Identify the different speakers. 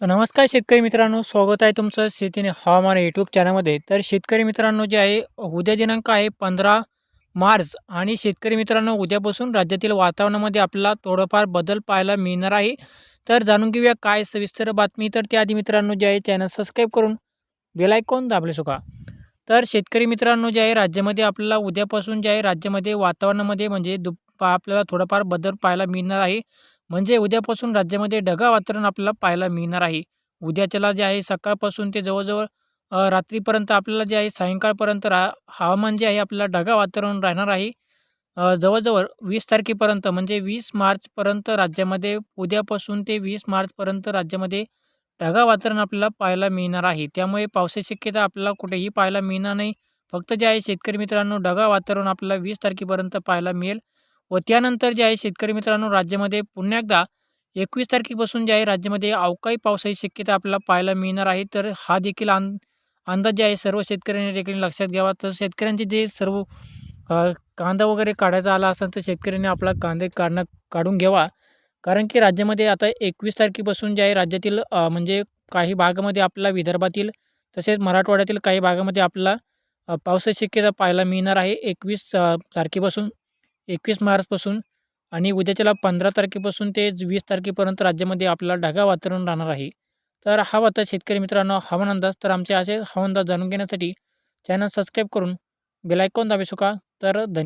Speaker 1: तर नमस्कार शेतकरी मित्रांनो, स्वागत आहे तुमचं शेतीने हवामान यूट्यूब चॅनलमध्ये. तर शेतकरी मित्रांनो जे आहे उद्या दिनांक आहे 15 मार्च आणि शेतकरी मित्रांनो उद्यापासून राज्यातील वातावरणामध्ये आपल्याला थोडंफार बदल पाहायला मिळणार आहे. तर जाणून घेऊया काय सविस्तर बातमी. तर त्याआधी मित्रांनो जे आहे चॅनल सबस्क्राईब करून बेल आयकॉन दाबले का. तर शेतकरी मित्रांनो जे आहे राज्यामध्ये आपल्याला उद्यापासून जे आहे राज्यामध्ये वातावरणामध्ये म्हणजे आपल्याला थोडाफार बदल पाहायला मिळणार आहे. म्हणजे उद्यापासून राज्यामध्ये ढगाळ वातावरण आपल्याला पाहायला मिळणार आहे. उद्याच्याला जे आहे सकाळपासून ते जवळ-जवळ रात्रीपर्यंत आपल्याला जे आहे सायंकाळपर्यंत हवामान जे आहे आपल्याला ढगाळ वातावरण राहणार आहे. जवळ-जवळ 20 तारखेपर्यंत म्हणजे 20 मार्चपर्यंत राज्यामध्ये उद्यापासून ते 20 मार्चपर्यंत राज्यामध्ये ढगाळ वातावरण आपल्याला पाहायला मिळणार आहे. त्यामुळे पावसाची शक्यता आपल्याला कुठेही पाहायला मिळणार नाही. फक्त जे आहे शेतकरी मित्रांनो ढगाळ वातावरण आपल्याला 20 तारखेपर्यंत पाहायला मिळेल व त्यानंतर जे आहे शेतकरी मित्रांनो राज्यामध्ये पुन्हा एकदा 21 तारखेपासून जे आहे राज्यामध्ये अवकाळी पावसाची शक्यता आपल्याला पाहायला मिळणार आहे. तर हा देखील अंदाज जे आहे सर्व शेतकऱ्यांनी देखील लक्षात घ्यावा. तर शेतकऱ्यांचे जे सर्व कांदा वगैरे काढायचा आला असेल तर शेतकऱ्यांनी आपला कांदे काढून घ्यावा. कारण की राज्यामध्ये आता 21 तारखेपासून जे आहे राज्यातील म्हणजे काही भागामध्ये आपल्याला विदर्भातील तसेच मराठवाड्यातील काही भागामध्ये आपल्याला पावसाची शक्यता पाहायला मिळणार आहे. 21 तारखेपासून 21 मार्चपासून आणि उद्याच्याला 15 तारखेपासून ते 20 तारखेपर्यंत राज्यामध्ये आपल्याला ढगाळ वातावरण राहणार आहे. तर हा होता शेतकरी मित्रांनो हवामान अंदाज. तर आमचे असे हवामान अंदाज जाणून घेण्यासाठी चॅनल सबस्क्राईब करून बेल आयकॉन दाबू शकता. तर धन्यवाद.